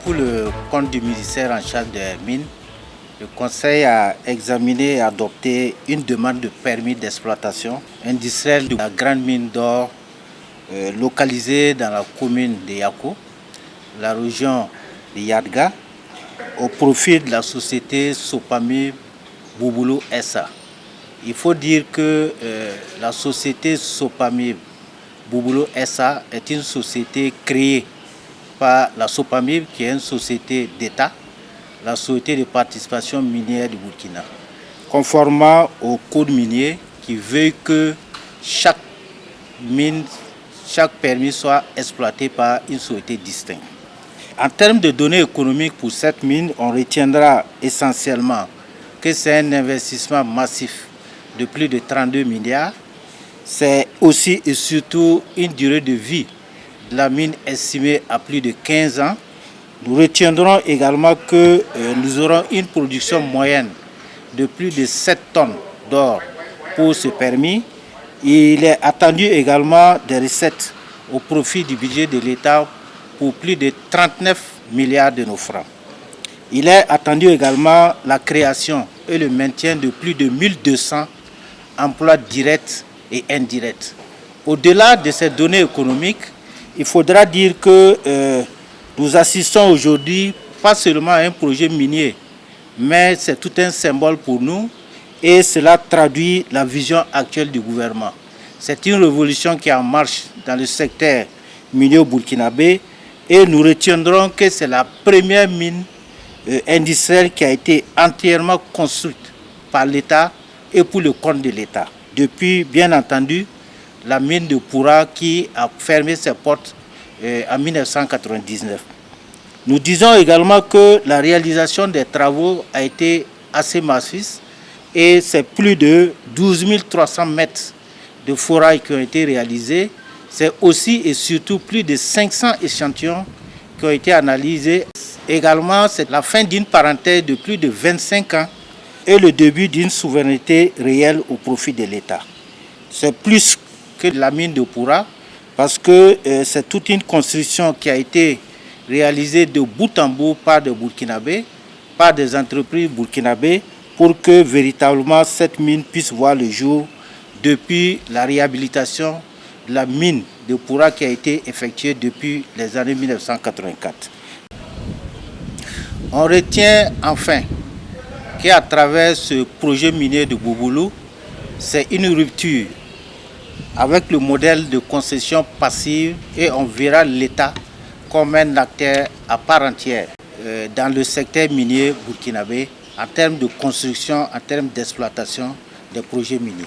Pour le compte du ministère en charge des mines, le Conseil a examiné et adopté une demande de permis d'exploitation industrielle de la grande mine d'or localisée dans la commune de Yako, la région de Yadga, au profit de la société Sopamib Bouboulou SA. Il faut dire que la société Sopamib Bouboulou SA est une société créée par la Sopamib, qui est une société d'État, la société de participation minière du Burkina, conformément au code minier qui veut que chaque mine, chaque permis soit exploité par une société distincte. En termes de données économiques pour cette mine, on retiendra essentiellement que c'est un investissement massif de plus de 32 milliards. C'est aussi et surtout une durée de vie de la mine estimée à plus de 15 ans. Nous retiendrons également que nous aurons une production moyenne de plus de 7 tonnes d'or pour ce permis. Il est attendu également des recettes au profit du budget de l'État pour plus de 39 milliards de nos francs. Il est attendu également la création et le maintien de plus de 1200 emplois directs et indirects. Au-delà de ces données économiques, il faudra dire que nous assistons aujourd'hui pas seulement à un projet minier, mais c'est tout un symbole pour nous et cela traduit la vision actuelle du gouvernement. C'est une révolution qui est en marche dans le secteur minier burkinabé et nous retiendrons que c'est la première mine industrielle qui a été entièrement construite par l'État et pour le compte de l'État. Depuis, bien entendu, la mine de Poura qui a fermé ses portes en 1999. Nous disons également que la réalisation des travaux a été assez massive et c'est plus de 12 300 mètres de forage qui ont été réalisés. C'est aussi et surtout plus de 500 échantillons qui ont été analysés. Également, c'est la fin d'une parenthèse de plus de 25 ans et le début d'une souveraineté réelle au profit de l'État. C'est plus que la mine de Poura parce que c'est toute une construction qui a été réalisée de bout en bout par des Burkinabés, par des entreprises burkinabées pour que véritablement cette mine puisse voir le jour depuis la réhabilitation de la mine de Poura qui a été effectuée depuis les années 1984. On retient enfin qu'à travers ce projet minier de Bouboulou, c'est une rupture avec le modèle de concession passive et on verra l'État comme un acteur à part entière dans le secteur minier burkinabé en termes de construction, en termes d'exploitation des projets miniers.